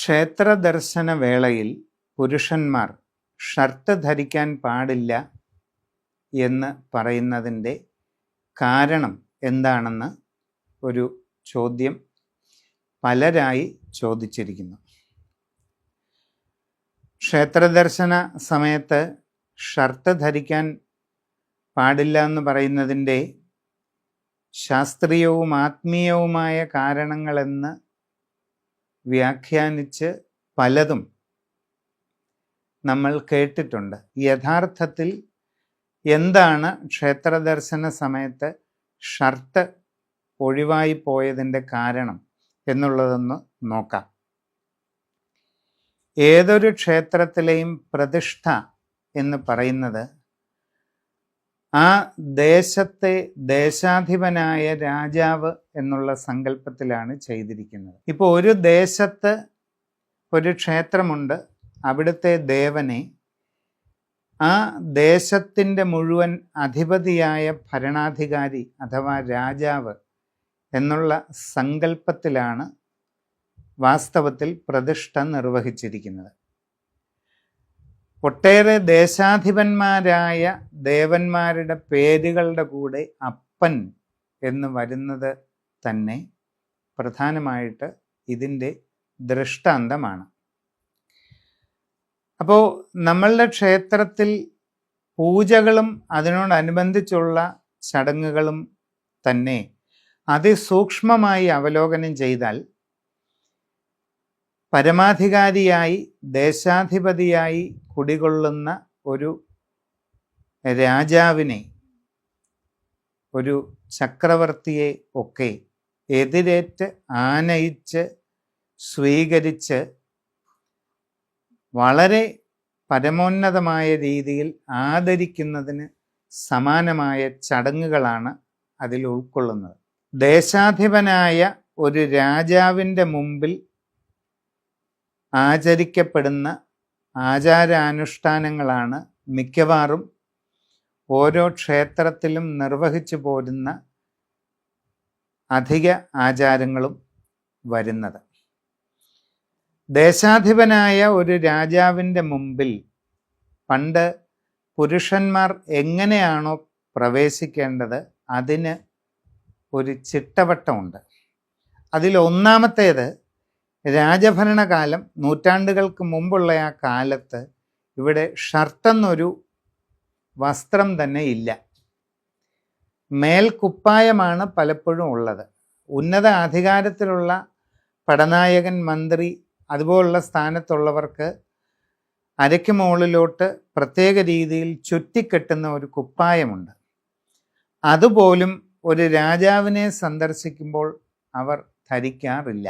ക്ഷേത്ര ദർശന വേളയിൽ പുരുഷന്മാർ ഷർട്ട് ധരിക്കാൻ പാടില്ല എന്ന് പറയുന്നതിൻ്റെ കാരണം എന്താണെന്ന് ഒരു ചോദ്യം പലരായി ചോദിച്ചിരിക്കുന്നു. ക്ഷേത്രദർശന സമയത്ത് ഷർട്ട് ധരിക്കാൻ പാടില്ല എന്ന് പറയുന്നതിൻ്റെ ശാസ്ത്രീയവും ആത്മീയവുമായ കാരണങ്ങളെന്ന് വ്യാഖ്യാനിച്ച് പലതും നമ്മൾ കേട്ടിട്ടുണ്ട്. യഥാർത്ഥത്തിൽ എന്താണ് ക്ഷേത്രദർശന സമയത്ത് ഷർട്ട് ഒഴിവായി പോയതിൻ്റെ കാരണം എന്നുള്ളതൊന്ന് നോക്കാം. ഏതൊരു ക്ഷേത്രത്തിലെയും പ്രതിഷ്ഠ എന്ന് പറയുന്നത് ആ ദേശത്തെ ദേശാധിപനായ രാജാവ് എന്നുള്ള സങ്കല്പത്തിലാണ് ചെയ്തിരിക്കുന്നത്. ഇപ്പോൾ ഒരു ദേശത്ത് ഒരു ക്ഷേത്രമുണ്ട്. അവിടുത്തെ ദേവനെ ആ ദേശത്തിൻ്റെ മുഴുവൻ അധിപതിയായ ഭരണാധികാരി അഥവാ രാജാവ് എന്നുള്ള സങ്കല്പത്തിലാണ് വാസ്തവത്തിൽ പ്രതിഷ്ഠ നിർവഹിച്ചിരിക്കുന്നത്. ഒട്ടേറെ ദേശാധിപന്മാരായ ദേവന്മാരുടെ പേരുകളുടെ കൂടെ അപ്പൻ എന്ന് വരുന്നത് തന്നെ പ്രധാനമായിട്ട് ഇതിൻ്റെ ദൃഷ്ടാന്തമാണ്. അപ്പോൾ നമ്മളുടെ ക്ഷേത്രത്തിൽ പൂജകളും അതിനോടനുബന്ധിച്ചുള്ള ചടങ്ങുകളും തന്നെ അതിസൂക്ഷ്മമായി അവലോകനം ചെയ്താൽ പരമാധികാരിയായി ദേശാധിപതിയായി കുടികൊള്ളുന്ന ഒരു രാജാവിനെ, ഒരു ചക്രവർത്തിയെ ഒക്കെ എതിരേറ്റ് ആനയിച്ച് സ്വീകരിച്ച് വളരെ പരമോന്നതമായ രീതിയിൽ ആദരിക്കുന്നതിന് സമാനമായ ചടങ്ങുകളാണ് അതിൽ ഉൾക്കൊള്ളുന്നത്. ദേശാധിപനായ ഒരു രാജാവിൻ്റെ മുമ്പിൽ ആചരിക്കപ്പെടുന്ന ആചാരാനുഷ്ഠാനങ്ങളാണ് മിക്കവാറും ഓരോ ക്ഷേത്രത്തിലും നിർവഹിച്ചു പോരുന്ന അധിക ആചാരങ്ങളും വരുന്നത്. ദേശാധിപനായ ഒരു രാജാവിൻ്റെ മുമ്പിൽ പണ്ട് പുരുഷന്മാർ എങ്ങനെയാണോ പ്രവേശിക്കേണ്ടത് അതിന് ഒരു ചിട്ടവട്ടമുണ്ട്. അതിലൊന്നാമത്തേത് രാജഭരണകാലം, നൂറ്റാണ്ടുകൾക്ക് മുമ്പുള്ള ആ കാലത്ത് ഇവിടെ ഷർട്ടെന്നൊരു വസ്ത്രം തന്നെ ഇല്ല. മേൽക്കുപ്പായമാണ് പലപ്പോഴും ഉള്ളത്. ഉന്നത അധികാരത്തിലുള്ള പടനായകൻ, മന്ത്രി അതുപോലുള്ള സ്ഥാനത്തുള്ളവർക്ക് അരയ്ക്ക് മുകളിലോട്ട് പ്രത്യേക രീതിയിൽ ചുറ്റിക്കെട്ടുന്ന ഒരു കുപ്പായമുണ്ട്. അതുപോലും ഒരു രാജാവിനെ സന്ദർശിക്കുമ്പോൾ അവർ ധരിക്കാറില്ല.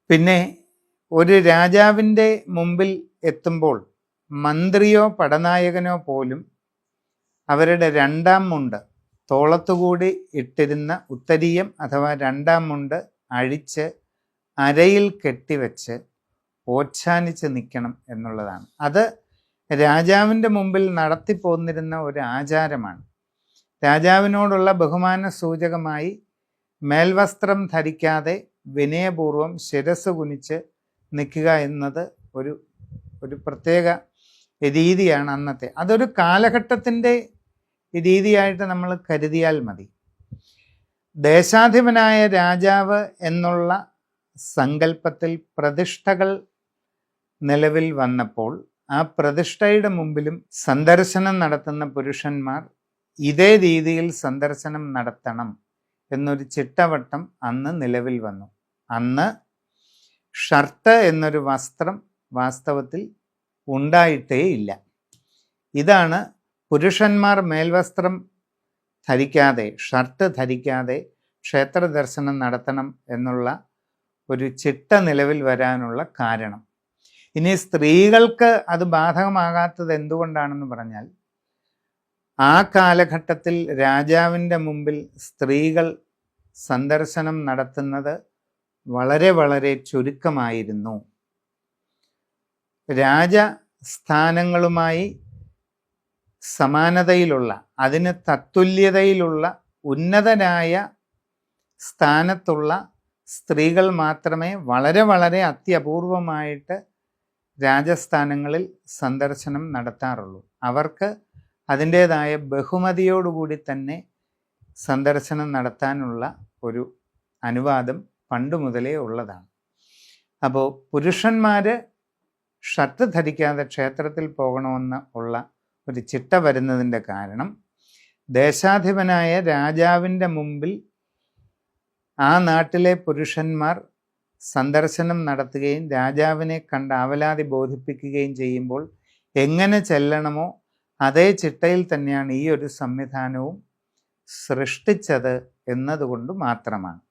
പിന്നെ ഒരു രാജാവിൻ്റെ മുമ്പിൽ എത്തുമ്പോൾ മന്ത്രിയോ പടനായകനോ പോലും അവരുടെ രണ്ടാം മുണ്ട്, തോളത്തുകൂടി ഇട്ടിരുന്ന ഉത്തരീയം അഥവാ രണ്ടാം മുണ്ട് അഴിച്ച് അരയിൽ കെട്ടിവെച്ച് ഓച്ഛാനിച്ച് നിൽക്കണം എന്നുള്ളതാണ്. അത് രാജാവിൻ്റെ മുമ്പിൽ നടത്തിപ്പോന്നിരുന്ന ഒരു ആചാരമാണ്. രാജാവിനോടുള്ള ബഹുമാന സൂചകമായി മേൽവസ്ത്രം ധരിക്കാതെ വിനയപൂർവം ശിരസ് കുനിച്ച് നിൽക്കുക എന്നത് ഒരു പ്രത്യേക രീതിയാണ് അന്നത്തെ. അതൊരു കാലഘട്ടത്തിൻ്റെ രീതിയായിട്ട് നമ്മൾ കരുതിയാൽ മതി. ദേശാധിപനായ രാജാവ് എന്നുള്ള സങ്കല്പത്തിൽ പ്രതിഷ്ഠകൾ നിലവിൽ വന്നപ്പോൾ ആ പ്രതിഷ്ഠയുടെ മുമ്പിലും സന്ദർശനം നടത്തുന്ന പുരുഷന്മാർ ഇതേ രീതിയിൽ സന്ദർശനം നടത്തണം എന്നൊരു ചിട്ടവട്ടം അന്ന് നിലവിൽ വന്നു. അന്ന് ഷർട്ട് എന്നൊരു വസ്ത്രം വാസ്തവത്തിൽ ഉണ്ടായിട്ടേ ഇല്ല. ഇതാണ് പുരുഷന്മാർ മേൽവസ്ത്രം ധരിക്കാതെ, ഷർട്ട് ധരിക്കാതെ ക്ഷേത്ര ദർശനം നടത്തണം എന്നുള്ള ഒരു ചിട്ട നിലവിൽ വരാനുള്ള കാരണം. ഇനി സ്ത്രീകൾക്ക് അത് ബാധകമാകാത്തത് എന്തുകൊണ്ടാണെന്ന് പറഞ്ഞാൽ, ആ കാലഘട്ടത്തിൽ രാജാവിൻ്റെ മുമ്പിൽ സ്ത്രീകൾ സന്ദർശനം നടത്തുന്നത് വളരെ വളരെ ചുരുക്കമായിരുന്നു. രാജസ്ഥാനങ്ങളുമായി സമാനതയിലുള്ള, അതിന് തത്തുല്യതയിലുള്ള ഉന്നതനായ സ്ഥാനത്തുള്ള സ്ത്രീകൾ മാത്രമേ വളരെ വളരെ അത്യപൂർവമായിട്ട് രാജസ്ഥാനങ്ങളിൽ സന്ദർശനം നടത്താറുള്ളൂ. അവർക്ക് അതിൻ്റേതായ ബഹുമതിയോടുകൂടി തന്നെ സന്ദർശനം നടത്താനുള്ള ഒരു അനുവാദം പണ്ട് മുതലേ ഉള്ളതാണ്. അപ്പോൾ പുരുഷന്മാർ ഷർട്ട് ധരിക്കാതെ ക്ഷേത്രത്തിൽ പോകണമെന്ന് ഉള്ള ഒരു ചിട്ട വരുന്നതിൻ്റെ കാരണം ദേശാധിപനായ രാജാവിൻ്റെ മുമ്പിൽ ആ നാട്ടിലെ പുരുഷന്മാർ സന്ദർശനം നടത്തുകയും രാജാവിനെ കണ്ട് ആവലാതി ബോധിപ്പിക്കുകയും ചെയ്യുമ്പോൾ എങ്ങനെ ചെല്ലണമോ അതേ ചിട്ടയിൽ തന്നെയാണ് ഈ ഒരു സംവിധാനവും സൃഷ്ടിച്ചത് എന്നതുകൊണ്ട് മാത്രമാണ്.